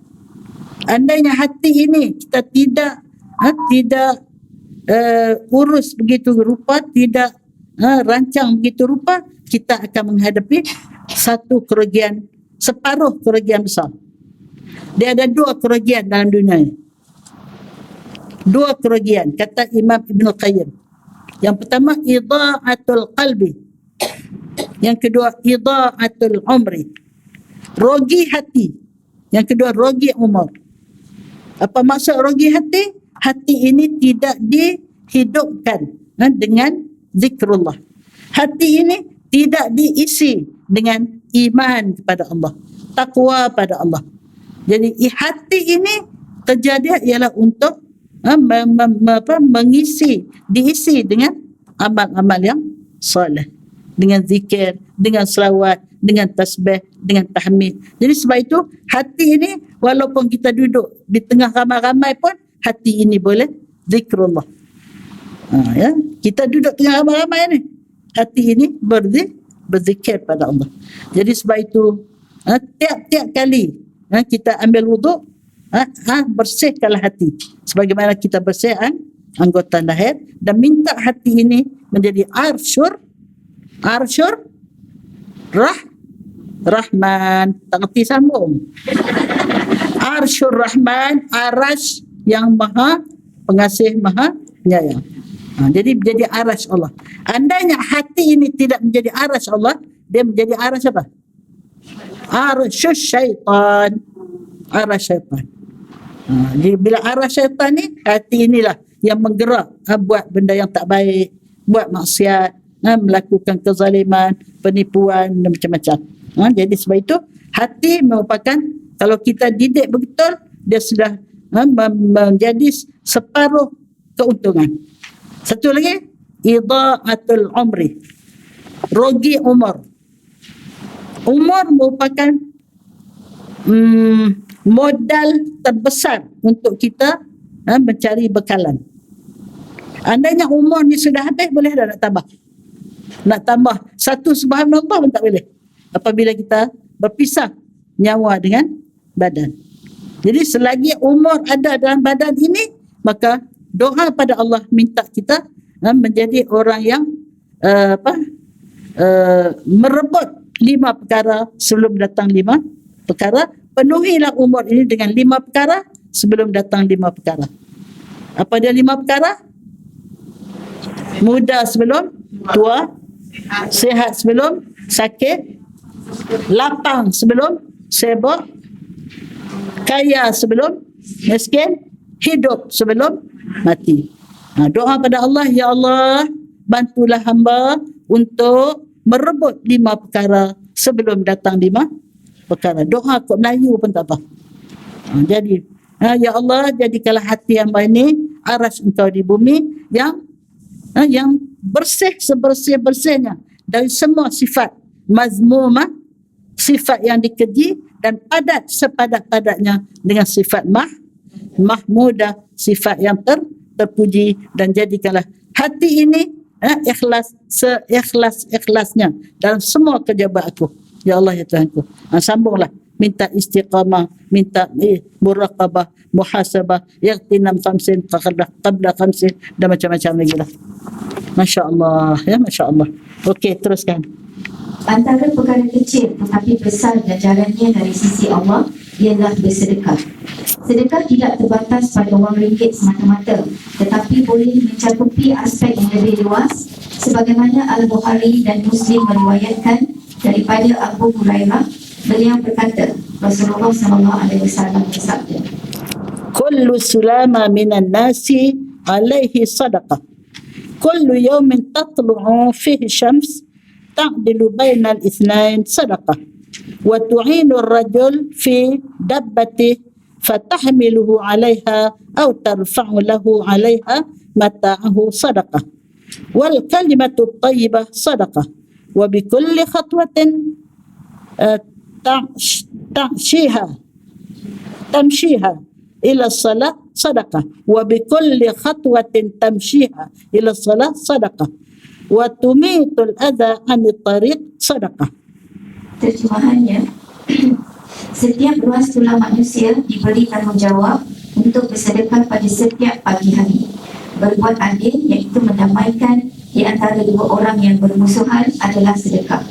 Andainya hati ini kita tidak urus begitu rupa, tidak rancang begitu rupa, kita akan menghadapi satu kerugian, separuh kerugian besar. Dia ada dua kerugian dalam dunia ini. Dua kerugian, kata Imam Ibn Qayyim. Yang pertama, idha'atul qalbi. Yang kedua, idha'atul umri. Rogi hati. Yang kedua, rogi umur. Apa maksud rogi hati? Hati ini tidak dihidupkan dengan zikrullah. Hati ini tidak diisi dengan iman kepada Allah, takwa pada Allah. Jadi hati ini terjadi ialah untuk diisi dengan amal-amal yang soleh, dengan zikir, dengan selawat, dengan tasbih, dengan tahmid. Jadi sebab itu hati ini walaupun kita duduk di tengah ramai-ramai pun hati ini boleh zikrullah. Ya, kita duduk tengah ramai-ramai ni, hati ini berzikir pada Allah. Jadi sebab itu tiap-tiap kali kita ambil wuduk, bersihkanlah hati sebagaimana kita bersihkan anggota lahir, dan minta hati ini menjadi arsyur Rahman. Tak ngerti sambung. Arsyur Rahman, arash yang maha pengasih, maha penyayang. Jadi arash Allah. Andainya hati ini tidak menjadi arash Allah, dia menjadi arash apa? Arash syaitan. Arash syaitan. Jadi bila arash syaitan ni, hati inilah yang menggerak buat benda yang tak baik, buat maksiat, melakukan kezaliman, penipuan dan macam-macam. Jadi sebab itu hati merupakan, kalau kita didik betul, dia sudah menjadi separuh keuntungan. Satu lagi, idha'atul umri. Rogi umur. Umur merupakan modal terbesar untuk kita mencari bekalan. Andainya umur ni sudah habis, boleh dah nak tambah. Nak tambah satu subhanallah pun tak boleh apabila kita berpisah nyawa dengan badan. Jadi selagi umur ada dalam badan ini, maka doa pada Allah minta kita menjadi orang yang merebut 5 perkara sebelum datang 5 perkara. Penuhilah umur ini dengan 5 perkara sebelum datang 5 perkara. Apa dia 5 perkara? Muda sebelum tua, sihat sebelum sakit, lapang sebelum sibuk, kaya sebelum miskin, hidup sebelum mati. Doa pada Allah, ya Allah, bantulah hamba untuk merebut 5 perkara sebelum datang 5 perkara. Doa kod Melayu pun tak apa. Jadi ya Allah, jadikanlah hati hamba ini aras engkau di bumi yang bersih sebersih-bersihnya dari semua sifat mazmumah, sifat yang dikeji, dan padat sepadat-padatnya dengan sifat mahmudah, sifat yang terpuji. Dan jadikanlah hati ini ikhlas, seikhlas-ikhlasnya dalam semua kerja buat aku, ya Allah ya Tuhanku. Sambunglah, minta istiqamah, minta muraqabah, muhasabah, yaghtinam khamsin qabla khamsin, dan macam-macam lagi lah. Masya Allah, ya Masya Allah. Okey, teruskan. Antara perkara kecil tetapi besar ganjarannya dari sisi Allah ialah bersedekah. Sedekah tidak terbatas pada wang ringgit semata-mata, tetapi boleh mencakupi aspek yang lebih luas, sebagaimana Al-Bukhari dan Muslim meriwayatkan daripada Abu Hurairah. Beliau berkata, Rasulullah SAW bersabda, Kullu sulama minan nasi alaihi sadaqah. Kullu yawmin tatlu'u fihi syams ta'dilu bainal ithnain sadaqah. Wa tu'inu ar-rajul fi dabbati fatahmiluhu 'alayha aw tarfa'u lahu 'alayha mata'ahu sadaqah. Wal kalimatu at-tayyibah sadaqah. Wa bi kulli khatwatin ta'shiha tamshiha ila salat sadaqah wa bi kulli khatwatin tamshiha ila salat sadaqah wa tumitul adha 'anil tariq sadaqah. Terjemahannya, setiap ruas tulang manusia diberi tanggungjawab untuk bersedekah pada setiap pagi hari. Berbuat adil, iaitu mendamaikan di antara dua orang yang bermusuhan, adalah sedekah.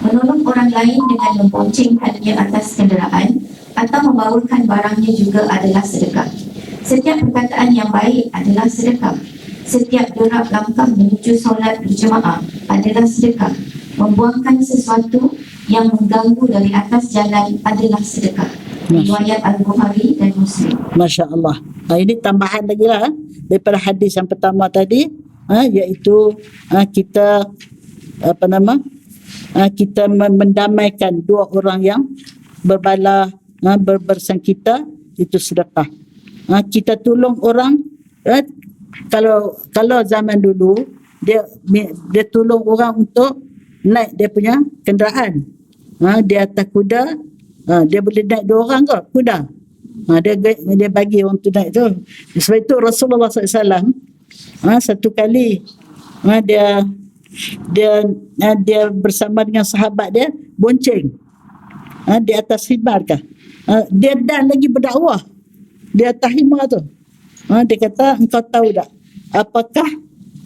Menolong orang lain dengan memboncengkannya atas kenderaan atau membawakan barangnya juga adalah sedekah. Setiap perkataan yang baik adalah sedekah. Setiap derap langkah menuju solat berjemaah adalah sedekah. Membuangkan sesuatu yang mengganggu dari atas jalan adalah sedekah. Riwayat Al-Bukhari dan Muslim. Masya Allah. Ini tambahan lagi lah daripada hadis yang pertama tadi, iaitu kita kita mendamaikan dua orang yang berbalah, bersengketa, itu sedekah. Kita tolong orang, kalau zaman dulu dia tolong orang untuk naik dia punya kenderaan. Dia atas kuda, dia boleh naik dua orang ke kuda. Dia bagi orang tu naik tu. Sebab itu Rasulullah SAW satu kali dia bersama dengan sahabat dia bonceng di atas himar kah. Dia dan lagi berdakwah di atas himar tu. Dia kata, engkau tahu tak apakah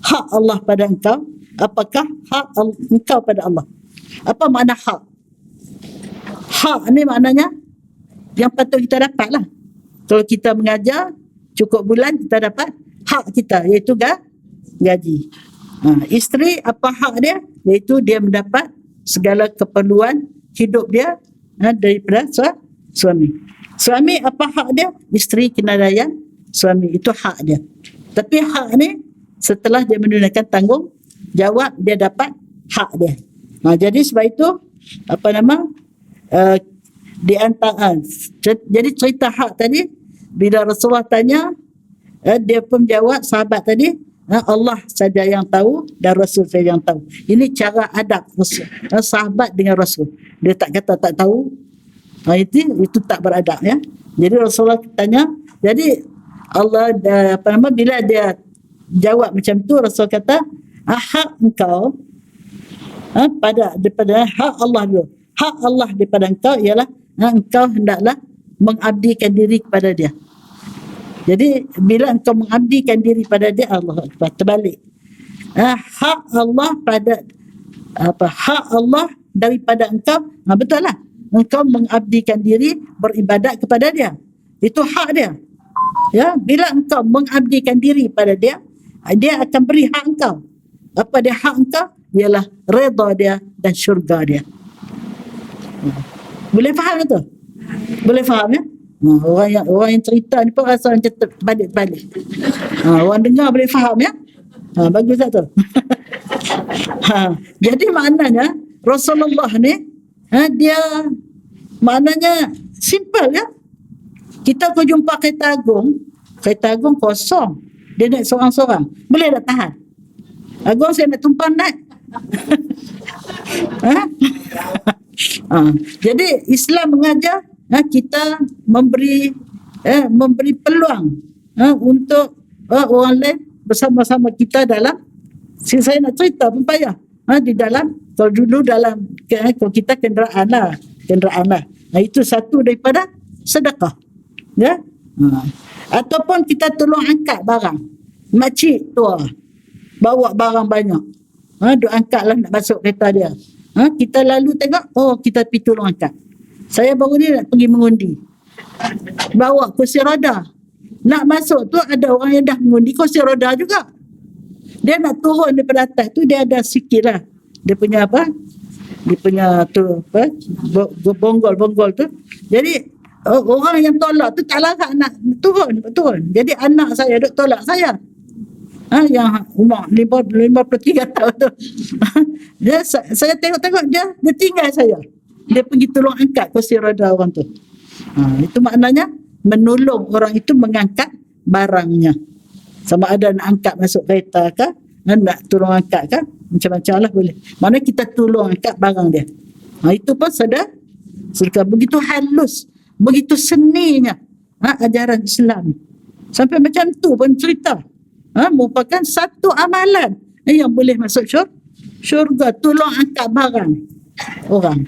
hak Allah pada engkau? Apakah hak engkau pada Allah? Apa makna hak? Hak ni maknanya yang patut kita dapat lah. Kalau kita mengajar cukup bulan, kita dapat hak kita, iaitu gaji. Isteri, apa hak dia? Iaitu dia mendapat segala keperluan hidup dia daripada suami. Suami, apa hak dia? Isteri kena layan suami, itu hak dia. Tapi hak ni setelah dia menunaikan tanggungjawab, dia dapat hak dia. Jadi sebab itu di antara jadi cerita hak tadi, bila Rasulullah tanya, dia pun jawab sahabat tadi, Allah saja yang tahu dan Rasul saja yang tahu. Ini cara adab Rasul, sahabat dengan Rasul. Dia tak kata tak tahu. Itu tak beradab, ya. Jadi Rasulullah tanya, jadi Allah bila dia jawab macam tu, Rasul kata, hak engkau daripada hak Allah dulu. Hak Allah daripada engkau ialah engkau hendaklah mengabdikan diri kepada dia. Jadi bila engkau mengabdikan diri pada dia, Allah terbalik. Hak Allah hak Allah daripada engkau, betul lah. Engkau mengabdikan diri beribadat kepada dia. Itu hak dia. Ya, bila engkau mengabdikan diri pada dia, dia akan beri hak engkau. Apa dia hak engkau? Ialah redha dia dan syurga dia. Boleh faham tu? Boleh faham, ya? Orang yang cerita ni pun rasa macam terbalik-balik. Orang dengar boleh faham, ya? Bagus tak tu? Jadi maknanya Rasulullah ni dia maknanya simple, ya. Kita kau jumpa kereta agung kosong, dia naik seorang-seorang, boleh tak tahan? Agung, saya nak tumpang naik. Jadi Islam mengajar kita memberi peluang untuk orang lain bersama-sama kita dalam, saya nak cerita pun payah, di dalam, kalau dulu dalam, kalau kita kenderaan lah, itu satu daripada sedekah, ya. Ataupun kita tolong angkat barang, makcik tua bawa barang banyak, duk angkatlah nak masuk kereta dia. Kita lalu tengok, kita pergi tolong angkat. Saya baru ni nak pergi mengundi, bawa kursi roda, nak masuk tu ada orang yang dah mengundi kursi roda juga. Dia nak turun daripada atas tu, dia ada sikit lah, dia punya bonggol tu. Jadi orang yang tolak tu tak larat nak turun. Jadi anak saya duk tolak saya, yang umur 53 tahun tu. Saya tengok dia tinggal saya. Dia pergi tolong angkat kursi roda orang tu. Itu maknanya menolong orang itu mengangkat barangnya. Sama ada nak angkat masuk kereta ke, nak tolong angkat ke, macam-macam lah boleh. Mana kita tolong angkat barang dia. Itu pun sedekah begitu halus, begitu seninya ajaran Islam. Sampai macam tu pun cerita. Merupakan satu amalan yang boleh masuk syurga. Tolong angkat barang orang.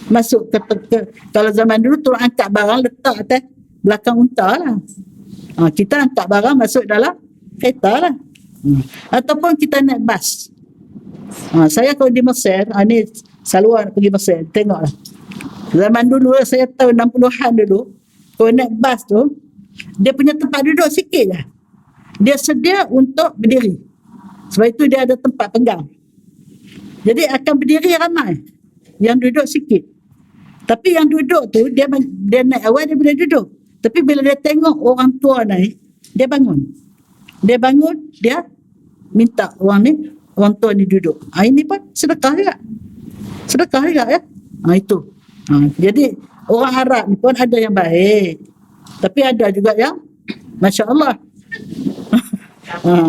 Masuk ke kalau zaman dulu tolong angkat barang letak atas belakang unta lah. Kita angkat barang masuk dalam kereta lah. Ataupun kita naik bas. Saya kalau di Mesir, ni selalu pergi Mesir, tengoklah. Zaman dulu saya tahu 60-an dulu, kalau naik bas tu, dia punya tempat duduk sikit je. Dia sedia untuk berdiri. Sebab itu dia ada tempat pegang. Jadi akan berdiri ramai. Yang duduk sikit. Tapi yang duduk tu, dia naik awal dia boleh duduk. Tapi bila dia tengok orang tua naik, dia bangun. Dia bangun, dia minta orang tua ni duduk. Ini pun sedekah juga. Sedekah juga ya. Itu. Jadi orang Arab ni pun ada yang baik. Tapi ada juga yang Masya Allah.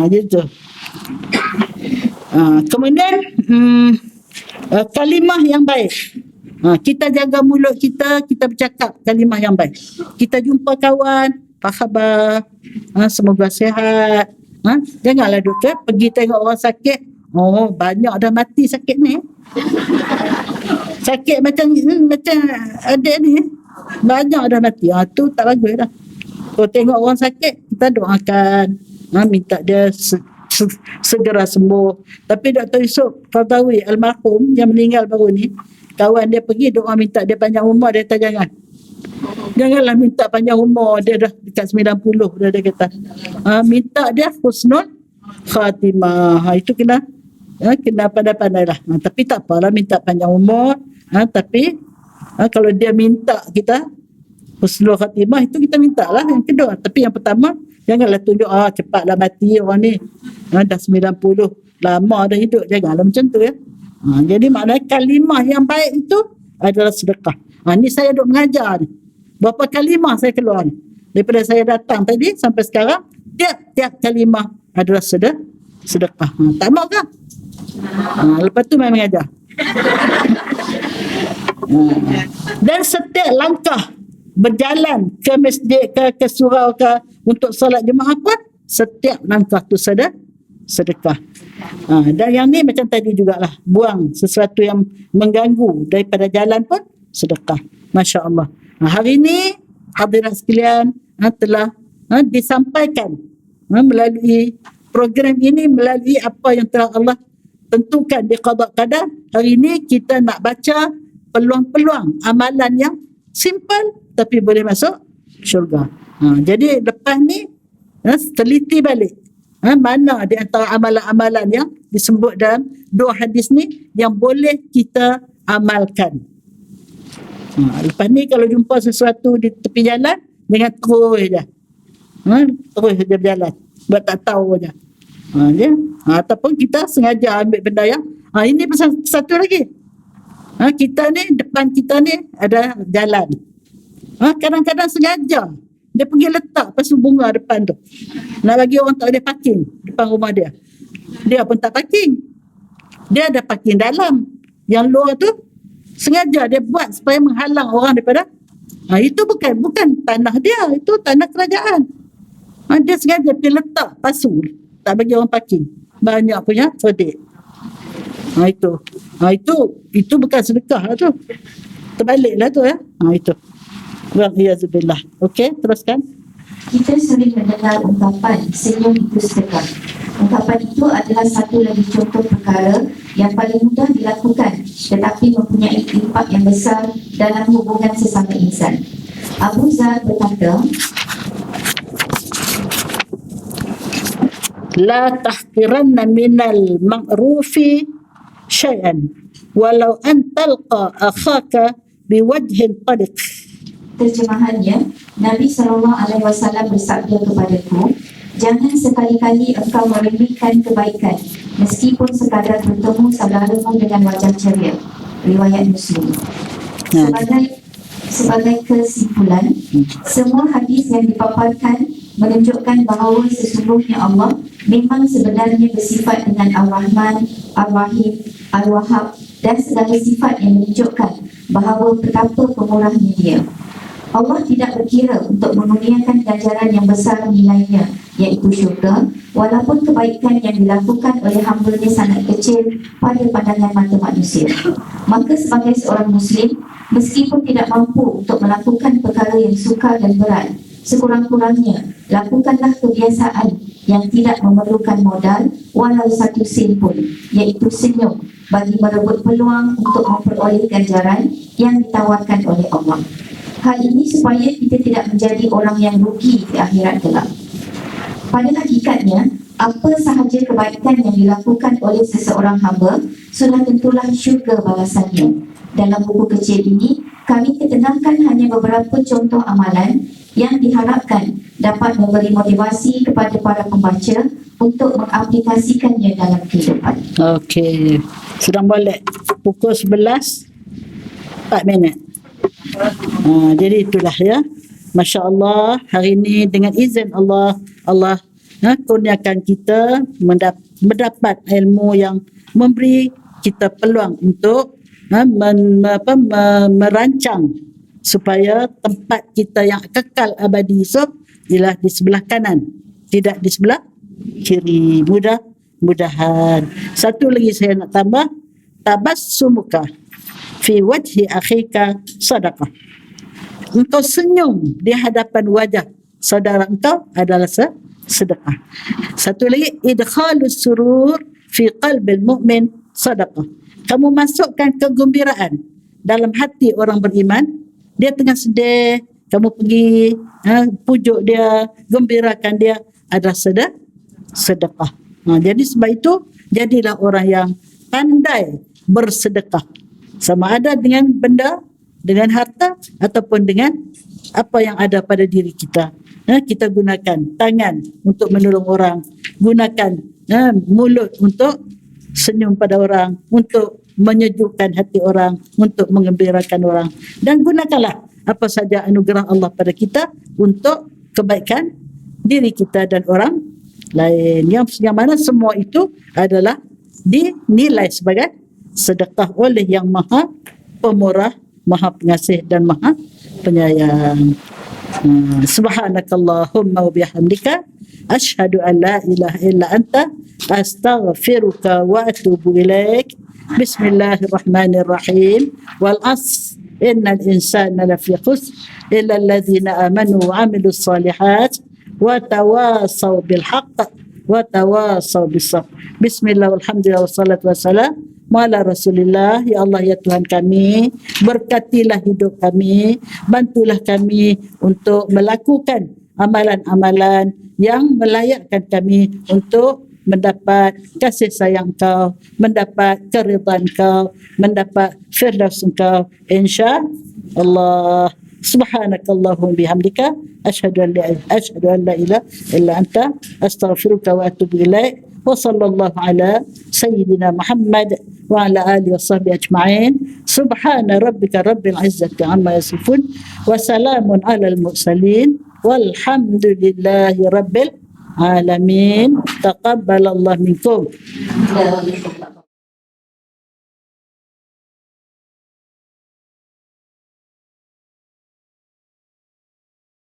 Gitu. Kemudian kalimah yang baik. Kita jaga mulut kita bercakap kalimah yang baik. Kita jumpa kawan, apa khabar? Semoga sihat. Janganlah doktor pergi tengok orang sakit. Oh, banyak dah mati sakit ni. Sakit macam adik ni. Banyak dah mati. Tu tak bagus dah. Kalau tengok orang sakit, kita doakan. Minta dia segera sembuh. Tapi Dr. Yusof Qardawi almarhum yang meninggal baru ni, kawan dia pergi doa minta dia panjang umur, dia kata janganlah minta panjang umur, dia dah dekat 90 dia kata. Minta dia husnul khatimah. Itu kena pandai-pandai lah. Tapi tak apalah minta panjang umur. Tapi kalau dia minta kita husnul khatimah, itu kita minta lah yang kedua. Tapi yang pertama, janganlah tunjuk cepatlah mati orang ni. Dah 90, lama dah hidup. Janganlah macam tu ya. Jadi maknanya kalimah yang baik itu adalah sedekah. Ni saya duk mengajar ni. Berapa kalimah saya keluar ni. Daripada saya datang tadi sampai sekarang, tiap kalimah adalah sedekah. Tak mau ke? Lepas tu main mengajar. Dan setiap langkah berjalan ke masjid ke surau ke untuk solat jemaah pun, setiap langkah tu sedekah. Dan yang ni macam tadi jugalah, buang sesuatu yang mengganggu daripada jalan pun sedekah. Masya Allah. Hari ini hadirat sekalian telah disampaikan melalui program ini, melalui apa yang telah Allah tentukan di qada qadar. Hari ini kita nak baca peluang-peluang amalan yang simple tapi boleh masuk syurga. Jadi lepas ni teliti balik mana di antara amalan-amalan yang disebut dalam dua hadis ni yang boleh kita amalkan. Lepas ni kalau jumpa sesuatu di tepi jalan, jangan terus je. Terus je berjalan. Buat tak tahu je. Ataupun kita sengaja ambil benda yang ini pesan satu lagi. Kita ni, depan kita ni ada jalan. Kadang-kadang sengaja dia pergi letak pasu bunga depan tu. Nak bagi orang tak boleh parking depan rumah dia. Dia pun tak parking. Dia ada parking dalam. Yang luar tu sengaja dia buat supaya menghalang orang daripada. Itu bukan tanah dia, itu tanah kerajaan. Dia sengaja pergi letak pasu, tak bagi orang parking. Banyak punya kredit. Itu bukan sedekah lah tu. Terbaliklah tu ya. Itu. Wal'iyazubillah. Okey, teruskan. Kita sering mendengar ungkapan senyum itu sedekah. Ungkapan itu adalah satu lagi contoh perkara yang paling mudah dilakukan tetapi mempunyai impak yang besar dalam hubungan sesama insan. Abu Zar berkata, La tahqiranna minal ma'rufi syai'an walau an talqa akhaka biwajhin taliq. terjemahannya, Nabi SAW bersabda kepadaku, jangan sekali-kali engkau meremehkan kebaikan meskipun sekadar bertemu saudaramu dengan wajah ceria. Riwayat Muslim. Sebagai kesimpulan, semua hadis yang dipaparkan menunjukkan bahawa sesungguhnya Allah memang sebenarnya bersifat dengan Ar-Rahman, Ar-Rahim, Al-Wahhab dan segala sifat yang menunjukkan bahawa betapa pemurahnya Dia. Allah tidak berkira untuk menurunkan ganjaran yang besar nilainya, iaitu syurga, walaupun kebaikan yang dilakukan oleh hamba-Nya sangat kecil pada pandangan mata manusia. Maka sebagai seorang Muslim, meskipun tidak mampu untuk melakukan perkara yang sukar dan berat, sekurang-kurangnya lakukanlah kebiasaan yang tidak memerlukan modal walau satu sen pun, iaitu senyum, bagi merebut peluang untuk memperoleh ganjaran yang ditawarkan oleh Allah. Hal ini supaya kita tidak menjadi orang yang rugi di akhirat kelak. Pada hakikatnya, apa sahaja kebaikan yang dilakukan oleh seseorang hamba sudah tentulah syurga balasannya. Dalam buku kecil ini, kami ketenangkan hanya beberapa contoh amalan yang diharapkan dapat memberi motivasi kepada para pembaca untuk mengaplikasikannya dalam kehidupan. Okey. Sedang balik pukul 11 4 minit. Jadi itulah ya. Masya Allah, hari ini dengan izin Allah, Allah kurniakan kita mendapat ilmu yang memberi kita peluang untuk merancang supaya tempat kita yang kekal abadi esok ialah di sebelah kanan, tidak di sebelah kiri. Mudah-mudahan. Satu lagi saya nak tambah, tabassumuka fi wajhi akhika sadaqah. Engkau senyum di hadapan wajah saudara engkau adalah sedekah. Satu lagi, idkhalus surur fi qalbil mu'min sadaqah. Kamu masukkan kegembiraan dalam hati orang beriman. Dia tengah sedih, kamu pergi pujuk dia, gembirakan dia, adalah sedekah. Jadi sebab itu jadilah orang yang pandai bersedekah, sama ada dengan benda, dengan harta, ataupun dengan apa yang ada pada diri kita. Kita gunakan tangan untuk menolong orang, gunakan mulut untuk senyum pada orang, untuk menyejukkan hati orang, untuk mengembirakan orang, dan gunakanlah apa saja anugerah Allah pada kita untuk kebaikan diri kita dan orang lain, yang mana semua itu adalah dinilai sebagai sedekah oleh yang maha pemurah, maha pengasih dan maha penyayang. Subhanakallahumma wa bihamdika asyhadu an la ilaha illa anta astaghfiruka wa atubu ilaik. Bismillahirrahmanirrahim. Wal 'asr innal insana lafi khusr illa alladhina amanu wa 'amilus solihat wa tawasaw bil haqq wa tawasaw bis sabr. Bismillah walhamdulillah wassalatu wassalam ala Rasulillah. Ya Allah, ya Tuhan kami, berkatilah hidup kami, bantulah kami untuk melakukan amalan-amalan yang melayakkan kami untuk mendapat kasih sayang Kau, mendapat keridhaan Kau, mendapat firdaus Kau, insya-Allah. Subhanakallahumma bihamdika asyhadu an la ilaha illa anta astaghfiruka wa atubu ilaik. Wa sallallahu ala sayyidina Muhammad wa ala alihi wa sahbihi ajma'in. Subhana rabbika rabbil izzati amma yasifun wa salamun alal mursalin walhamdulillahi rabbil alamin. Taqabbalallahu minkum.